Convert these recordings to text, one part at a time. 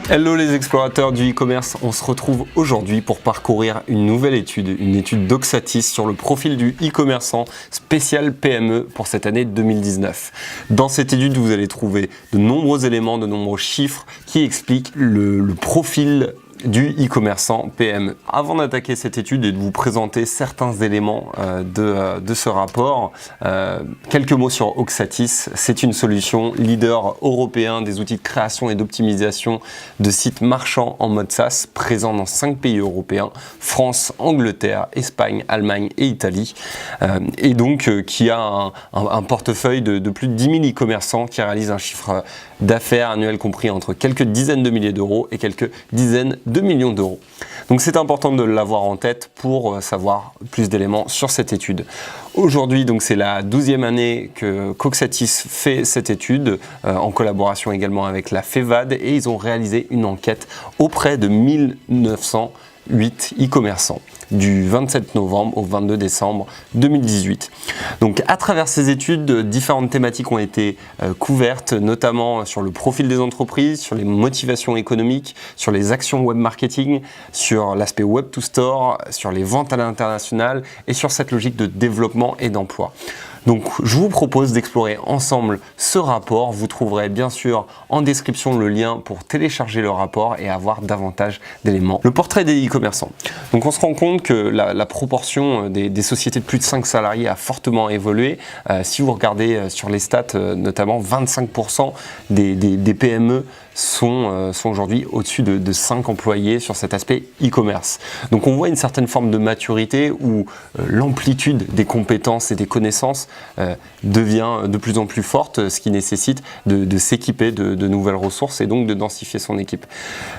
Hello les explorateurs du e-commerce, on se retrouve aujourd'hui pour parcourir une nouvelle étude, une étude d'Oxatis sur le profil du e-commerçant spécial PME pour cette année 2019. Dans cette étude, vous allez trouver de nombreux éléments, de nombreux chiffres qui expliquent le profil du e-commerçant PME. Avant d'attaquer cette étude et de vous présenter certains éléments de ce rapport, quelques mots sur Oxatis. C'est une solution leader européen des outils de création et d'optimisation de sites marchands en mode SaaS, présent dans 5 pays européens, France, Angleterre, Espagne, Allemagne et Italie, et donc qui a un portefeuille de plus de 10 000 e-commerçants qui réalisent un chiffre d'affaires annuel compris entre quelques dizaines de milliers d'euros et quelques dizaines de millions d'euros. Donc c'est important de l'avoir en tête pour savoir plus d'éléments sur cette étude. Aujourd'hui, donc c'est la 12e année que Oxatis fait cette étude en collaboration également avec la FEVAD, et ils ont réalisé une enquête auprès de 1908 e-commerçants du 27 novembre au 22 décembre 2018. Donc à travers ces études, différentes thématiques ont été couvertes, notamment sur le profil des entreprises, sur les motivations économiques, sur les actions web marketing, sur l'aspect web to store, sur les ventes à l'international et sur cette logique de développement et d'emploi. Donc je vous propose d'explorer ensemble ce rapport. Vous trouverez bien sûr en description le lien pour télécharger le rapport et avoir davantage d'éléments. Le portrait des e-commerçants. Donc on se rend compte que la proportion des sociétés de plus de 5 salariés a fortement évolué. Si vous regardez sur les stats, notamment 25% des PME sont aujourd'hui au-dessus de 5 employés sur cet aspect e-commerce. Donc on voit une certaine forme de maturité où l'amplitude des compétences et des connaissances devient de plus en plus forte, ce qui nécessite de s'équiper de nouvelles ressources et donc de densifier son équipe.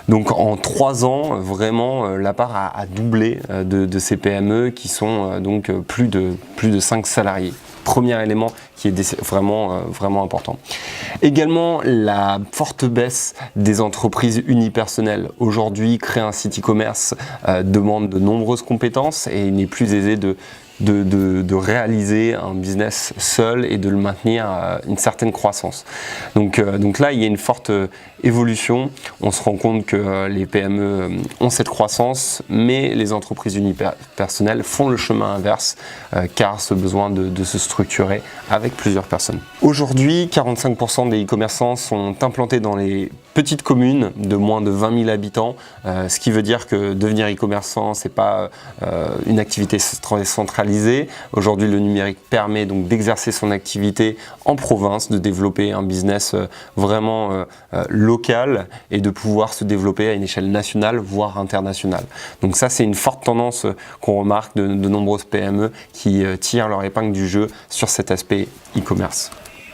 Donc en 3 ans, vraiment, la part a doublé de ces PME qui sont donc plus de 5 salariés. Premier élément qui est vraiment important. Également, la forte baisse des entreprises unipersonnelles. Aujourd'hui, créer un site e-commerce demande de nombreuses compétences et il n'est plus aisé de réaliser un business seul et de le maintenir à une certaine croissance. Donc là, il y a une forte évolution. On se rend compte que les PME ont cette croissance, mais les entreprises unipersonnelles font le chemin inverse car ce besoin de se structurer avec plusieurs personnes. Aujourd'hui, 45% des e-commerçants sont implantés dans les petites communes de moins de 20 000 habitants, ce qui veut dire que devenir e-commerçant, c'est pas une activité centralisée. Aujourd'hui, le numérique permet donc d'exercer son activité en province, de développer un business vraiment local et de pouvoir se développer à une échelle nationale, voire internationale. Donc ça, c'est une forte tendance qu'on remarque de nombreuses PME qui tirent leur épingle du jeu sur cet aspect e-commerce.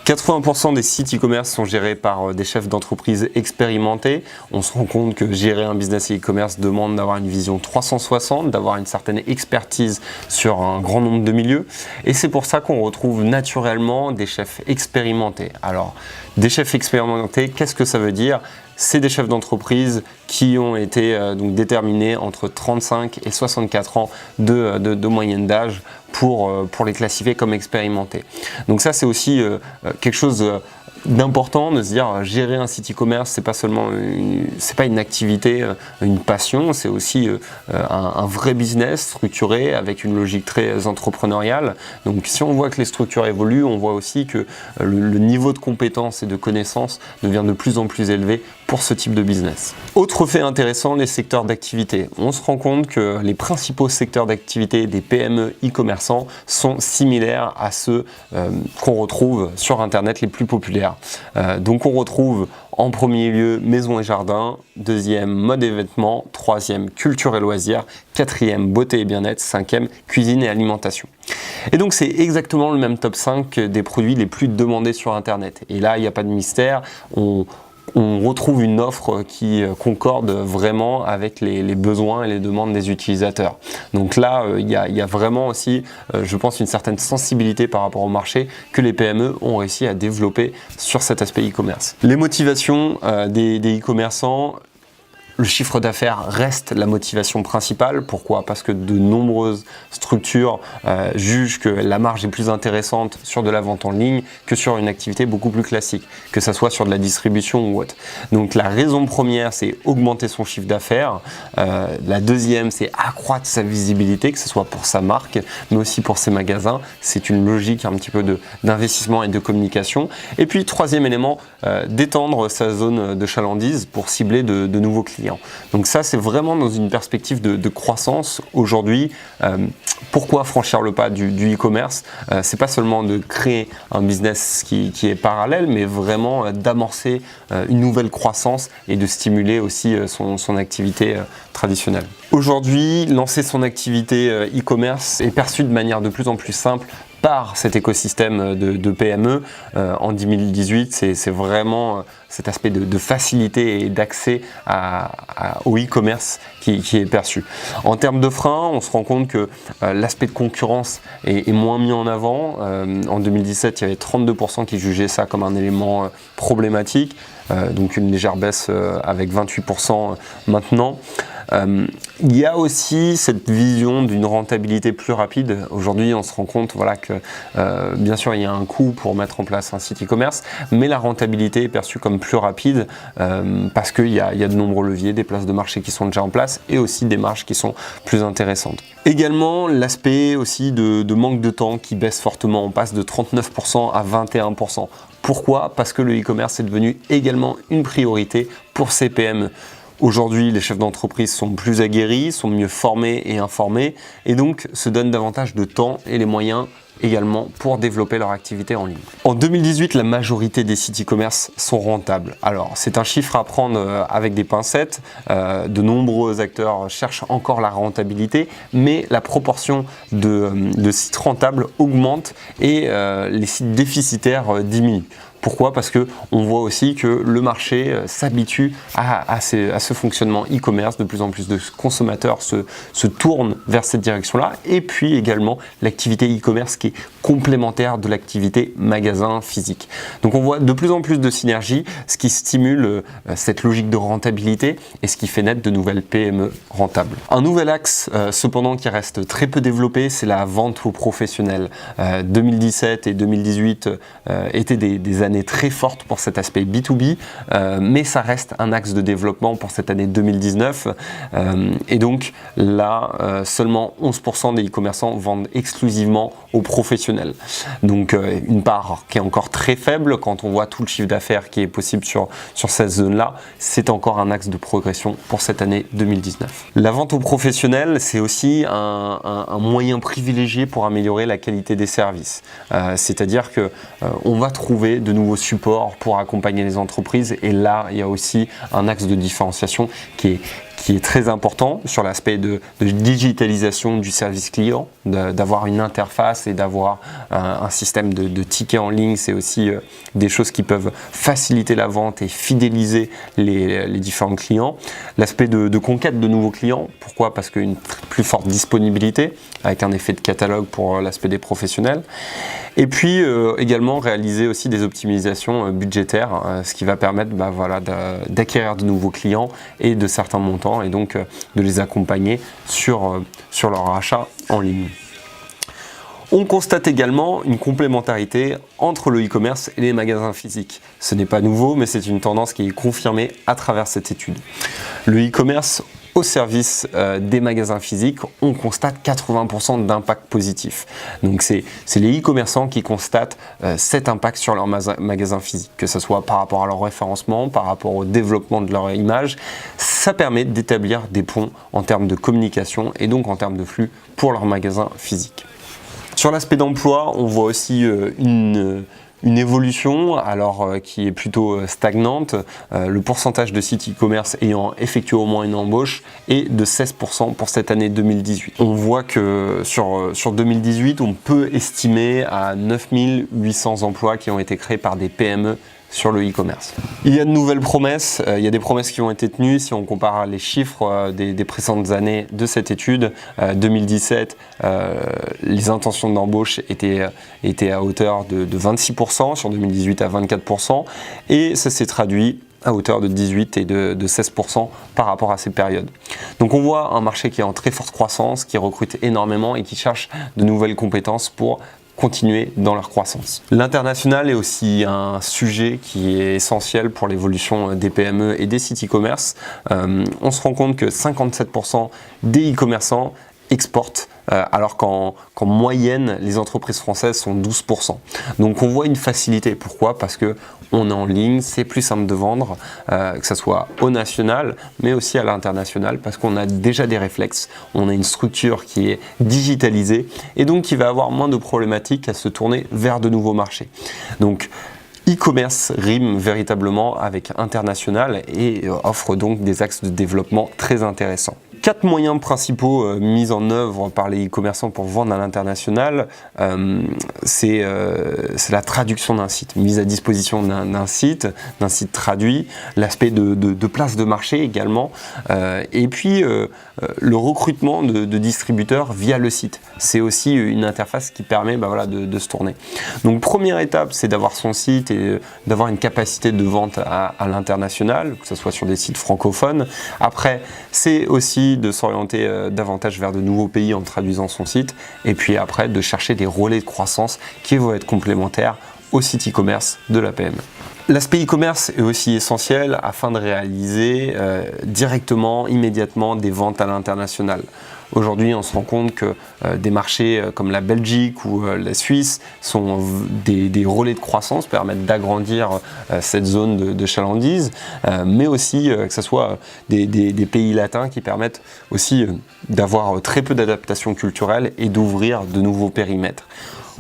80% des sites e-commerce sont gérés par des chefs d'entreprise expérimentés. On se rend compte que gérer un business e-commerce demande d'avoir une vision 360, d'avoir une certaine expertise sur un grand nombre de milieux. Et c'est pour ça qu'on retrouve naturellement des chefs expérimentés. Alors, des chefs expérimentés, qu'est-ce que ça veut dire ? C'est des chefs d'entreprise qui ont été donc déterminés entre 35 et 64 ans de moyenne d'âge pour les classifier comme expérimentés. Donc ça, c'est aussi quelque chose d'important de se dire gérer un site e-commerce, c'est pas une activité, une passion, c'est aussi un vrai business structuré avec une logique très entrepreneuriale. Donc si on voit que les structures évoluent, on voit aussi que le niveau de compétences et de connaissances devient de plus en plus élevé pour ce type de business. Autre fait intéressant, les secteurs d'activité. On se rend compte que les principaux secteurs d'activité des PME e-commerçants sont similaires à ceux qu'on retrouve sur Internet les plus populaires. Donc on retrouve en premier lieu maison et jardin, deuxième mode et vêtements, troisième culture et loisirs, quatrième beauté et bien-être, cinquième cuisine et alimentation. Et donc c'est exactement le même top 5 des produits les plus demandés sur Internet. Et là, il n'y a pas de mystère, on retrouve une offre qui concorde vraiment avec les besoins et les demandes des utilisateurs. Donc là, il y a vraiment aussi, je pense, une certaine sensibilité par rapport au marché que les PME ont réussi à développer sur cet aspect e-commerce. Les motivations des e-commerçants. Le chiffre d'affaires reste la motivation principale. Pourquoi? Parce que de nombreuses structures jugent que la marge est plus intéressante sur de la vente en ligne que sur une activité beaucoup plus classique, que ce soit sur de la distribution ou autre. Donc la raison première, c'est augmenter son chiffre d'affaires. La deuxième, c'est accroître sa visibilité, que ce soit pour sa marque, mais aussi pour ses magasins. C'est une logique un petit peu d'investissement et de communication. Et puis troisième élément, d'étendre sa zone de chalandise pour cibler de nouveaux clients. Donc ça, c'est vraiment dans une perspective de croissance aujourd'hui. Pourquoi franchir le pas du e-commerce? C'est pas seulement de créer un business qui est parallèle, mais vraiment d'amorcer une nouvelle croissance et de stimuler aussi son activité traditionnelle. Aujourd'hui, lancer son activité e-commerce est perçu de manière de plus en plus simple par cet écosystème de PME. En 2018, c'est vraiment cet aspect de facilité et d'accès au e-commerce qui est perçu. En termes de freins, on se rend compte que l'aspect de concurrence est moins mis en avant. En 2017, il y avait 32% qui jugeaient ça comme un élément problématique, donc une légère baisse avec 28% maintenant. Il y a aussi cette vision d'une rentabilité plus rapide. Aujourd'hui, on se rend compte que bien sûr, il y a un coût pour mettre en place un site e-commerce, mais la rentabilité est perçue comme plus rapide parce qu'il y a de nombreux leviers, des places de marché qui sont déjà en place et aussi des marges qui sont plus intéressantes. Également, l'aspect aussi de manque de temps qui baisse fortement. On passe de 39% à 21%. Pourquoi? Parce que le e-commerce est devenu également une priorité pour ces PME. Aujourd'hui, les chefs d'entreprise sont plus aguerris, sont mieux formés et informés et donc se donnent davantage de temps et les moyens également pour développer leur activité en ligne. En 2018, la majorité des sites e-commerce sont rentables. Alors, c'est un chiffre à prendre avec des pincettes. De nombreux acteurs cherchent encore la rentabilité, mais la proportion de sites rentables augmente et les sites déficitaires diminuent. Pourquoi? Parce qu'on voit aussi que le marché s'habitue à ce fonctionnement e-commerce. De plus en plus de consommateurs se tournent vers cette direction-là. Et puis également l'activité e-commerce qui est complémentaire de l'activité magasin physique. Donc on voit de plus en plus de synergies, ce qui stimule cette logique de rentabilité et ce qui fait naître de nouvelles PME rentables. Un nouvel axe cependant qui reste très peu développé, c'est la vente aux professionnels. 2017 et 2018 étaient des années très forte pour cet aspect B2B, mais ça reste un axe de développement pour cette année 2019. Et donc là, seulement 11% des e-commerçants vendent exclusivement aux professionnels. Donc une part qui est encore très faible quand on voit tout le chiffre d'affaires qui est possible sur cette zone-là. C'est encore un axe de progression pour cette année 2019. La vente aux professionnels, c'est aussi un moyen privilégié pour améliorer la qualité des services. C'est-à-dire que on va trouver de nouveaux supports pour accompagner les entreprises et là il y a aussi un axe de différenciation qui est très important sur l'aspect de digitalisation du service client, d'avoir une interface et d'avoir un système de tickets en ligne. C'est aussi des choses qui peuvent faciliter la vente et fidéliser les différents clients. L'aspect de conquête de nouveaux clients, pourquoi? Parce qu'une plus forte disponibilité avec un effet de catalogue pour l'aspect des professionnels. Et puis également réaliser aussi des optimisations budgétaires, ce qui va permettre d'acquérir de nouveaux clients et de certains montants et donc de les accompagner sur leur achat en ligne. On constate également une complémentarité entre le e-commerce et les magasins physiques. Ce n'est pas nouveau, mais c'est une tendance qui est confirmée à travers cette étude. Le e-commerce au service des magasins physiques, on constate 80% d'impact positif. Donc c'est les e-commerçants qui constatent cet impact sur leur magasin physique, que ce soit par rapport à leur référencement, par rapport au développement de leur image. Ça permet d'établir des ponts en termes de communication et donc en termes de flux pour leur magasin physique. Sur l'aspect d'emploi, on voit aussi une évolution qui est plutôt stagnante. Le pourcentage de sites e-commerce ayant effectué au moins une embauche est de 16% pour cette année 2018. On voit que sur 2018, on peut estimer à 9800 emplois qui ont été créés par des PME sur le e-commerce. Il y a de nouvelles promesses, il y a des promesses qui ont été tenues. Si on compare les chiffres des précédentes années de cette étude, 2017, les intentions d'embauche étaient à hauteur de 26%, sur 2018 à 24%, et ça s'est traduit à hauteur de 18 et de 16% par rapport à ces périodes. Donc on voit un marché qui est en très forte croissance, qui recrute énormément et qui cherche de nouvelles compétences pour continuer dans leur croissance. L'international est aussi un sujet qui est essentiel pour l'évolution des PME et des sites e-commerce. On se rend compte que 57% des e-commerçants exportent, alors qu'en moyenne, les entreprises françaises sont 12%. Donc on voit une facilité. Pourquoi? Parce que on est en ligne, c'est plus simple de vendre, que ce soit au national, mais aussi à l'international, parce qu'on a déjà des réflexes, on a une structure qui est digitalisée, et donc qui va avoir moins de problématiques à se tourner vers de nouveaux marchés. Donc, e-commerce rime véritablement avec international et offre donc des axes de développement très intéressants. 4 moyens principaux mis en œuvre par les e-commerçants pour vendre à l'international, c'est la traduction d'un site, mise à disposition d'un site traduit, l'aspect de place de marché également, et puis le recrutement de distributeurs via le site. C'est aussi une interface qui permet de se tourner. Donc première étape, c'est d'avoir son site et d'avoir une capacité de vente à l'international, que ce soit sur des sites francophones. Après, c'est aussi de s'orienter davantage vers de nouveaux pays en traduisant son site, et puis après de chercher des relais de croissance qui vont être complémentaires au site e-commerce de la PME. L'aspect e-commerce est aussi essentiel afin de réaliser directement, immédiatement des ventes à l'international. Aujourd'hui, on se rend compte que des marchés comme la Belgique ou la Suisse sont des relais de croissance, permettent d'agrandir cette zone de chalandise, mais aussi que ce soit des pays latins qui permettent aussi d'avoir très peu d'adaptation culturelle et d'ouvrir de nouveaux périmètres.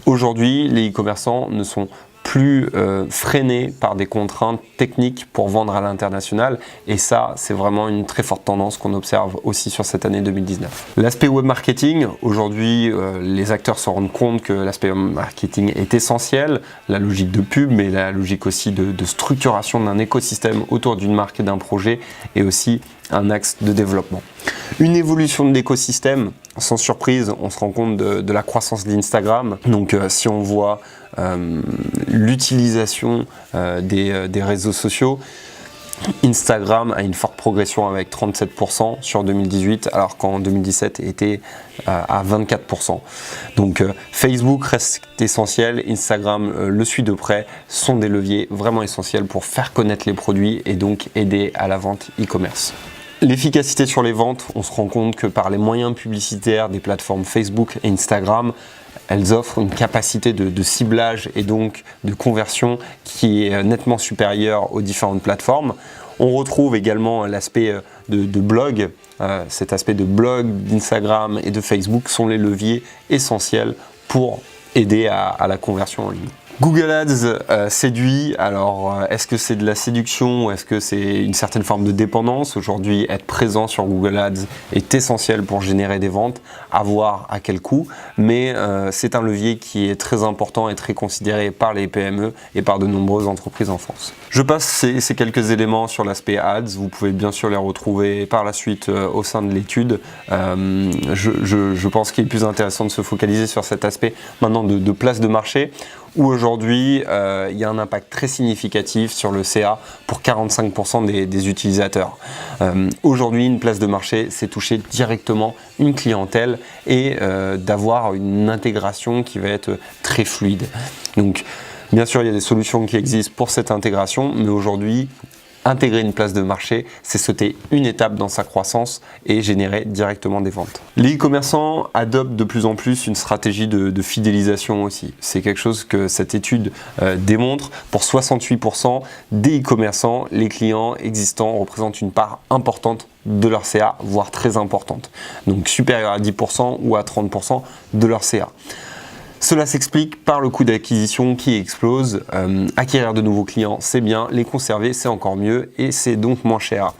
Aujourd'hui, les e-commerçants ne sont plus freinés par des contraintes techniques pour vendre à l'international, et ça c'est vraiment une très forte tendance qu'on observe aussi sur cette année 2019. L'aspect web marketing, aujourd'hui les acteurs se rendent compte que l'aspect web marketing est essentiel, la logique de pub mais la logique aussi de structuration d'un écosystème autour d'une marque et d'un projet est aussi un axe de développement. Une évolution de l'écosystème, sans surprise, on se rend compte de la croissance d'Instagram. Donc si on voit l'utilisation des réseaux sociaux, Instagram a une forte progression avec 37% sur 2018, alors qu'en 2017 était à 24%. Donc Facebook reste essentiel, Instagram le suit de près, sont des leviers vraiment essentiels pour faire connaître les produits et donc aider à la vente e-commerce. L'efficacité sur les ventes, on se rend compte que par les moyens publicitaires des plateformes Facebook et Instagram, elles offrent une capacité de ciblage et donc de conversion qui est nettement supérieure aux différentes plateformes. On retrouve également l'aspect de blog. Cet aspect de blog, d'Instagram et de Facebook sont les leviers essentiels pour aider à la conversion en ligne. Google Ads séduit, alors est-ce que c'est de la séduction ou est-ce que c'est une certaine forme de dépendance? Aujourd'hui, être présent sur Google Ads est essentiel pour générer des ventes, à voir à quel coût, mais c'est un levier qui est très important et très considéré par les PME et par de nombreuses entreprises en France. Je passe ces quelques éléments sur l'aspect Ads, vous pouvez bien sûr les retrouver par la suite au sein de l'étude. Je pense qu'il est plus intéressant de se focaliser sur cet aspect maintenant de place de marché, où aujourd'hui il y a un impact très significatif sur le CA pour 45% des utilisateurs. Aujourd'hui, une place de marché, c'est toucher directement une clientèle et d'avoir une intégration qui va être très fluide. Donc, bien sûr, il y a des solutions qui existent pour cette intégration, mais aujourd'hui, intégrer une place de marché, c'est sauter une étape dans sa croissance et générer directement des ventes. Les e-commerçants adoptent de plus en plus une stratégie de fidélisation aussi. C'est quelque chose que cette étude démontre. Pour 68% des e-commerçants, les clients existants représentent une part importante de leur CA, voire très importante. Donc supérieure à 10% ou à 30% de leur CA. Cela s'explique par le coût d'acquisition qui explose. Acquérir de nouveaux clients, c'est bien, les conserver, c'est encore mieux et c'est donc moins cher.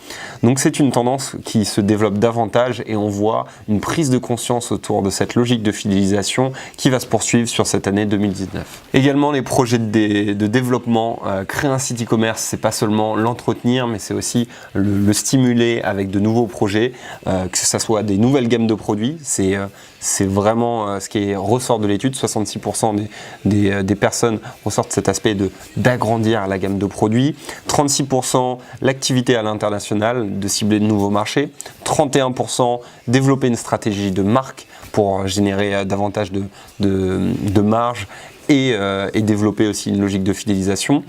Donc c'est une tendance qui se développe davantage et on voit une prise de conscience autour de cette logique de fidélisation qui va se poursuivre sur cette année 2019. Également, les projets de développement, créer un site e-commerce, c'est pas seulement l'entretenir, mais c'est aussi le stimuler avec de nouveaux projets, que ce soit des nouvelles gammes de produits. C'est vraiment ce qui ressort de l'étude. 66% des personnes ressortent cet aspect d'agrandir la gamme de produits. 36% l'activité à l'international, de cibler de nouveaux marchés. 31% développer une stratégie de marque pour générer davantage de marge et développer aussi une logique de fidélisation.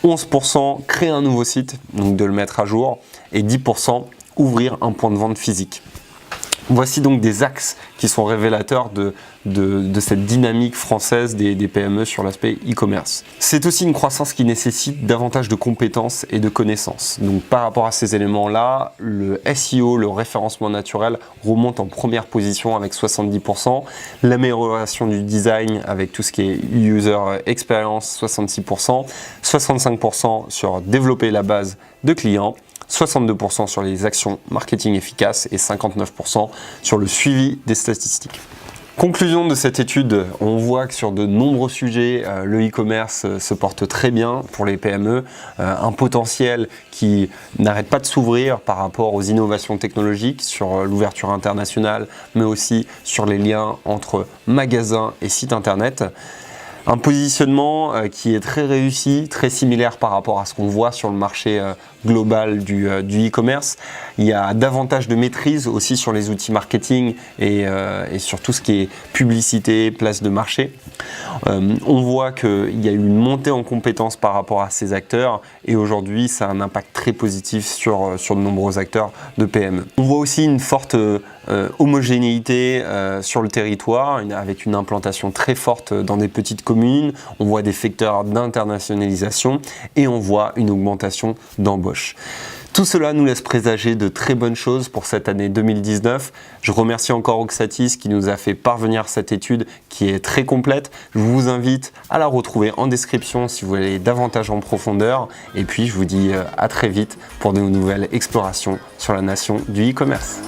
11% créer un nouveau site, donc de le mettre à jour. Et 10% ouvrir un point de vente physique. Voici donc des axes qui sont révélateurs de cette dynamique française des PME sur l'aspect e-commerce. C'est aussi une croissance qui nécessite davantage de compétences et de connaissances. Donc par rapport à ces éléments-là, le SEO, le référencement naturel, remonte en première position avec 70%. L'amélioration du design avec tout ce qui est user experience, 66%. 65% sur développer la base de clients. 62% sur les actions marketing efficaces et 59% sur le suivi des statistiques. Conclusion de cette étude, on voit que sur de nombreux sujets, le e-commerce se porte très bien pour les PME, un potentiel qui n'arrête pas de s'ouvrir par rapport aux innovations technologiques sur l'ouverture internationale, mais aussi sur les liens entre magasins et sites internet. Un positionnement qui est très réussi, très similaire par rapport à ce qu'on voit sur le marché global du e-commerce. Il y a davantage de maîtrise aussi sur les outils marketing et sur tout ce qui est publicité, place de marché. On voit qu'il y a eu une montée en compétences par rapport à ces acteurs et aujourd'hui ça a un impact très positif sur de nombreux acteurs de PME. On voit aussi une forte homogénéité sur le territoire avec une implantation très forte dans des petites communes. On voit des facteurs d'internationalisation et on voit une augmentation d'embauche. Tout cela nous laisse présager de très bonnes choses pour cette année 2019. Je remercie encore Oxatis qui nous a fait parvenir cette étude qui est très complète. Je vous invite à la retrouver en description si vous voulez aller davantage en profondeur. Et puis je vous dis à très vite pour de nouvelles explorations sur la nation du e-commerce.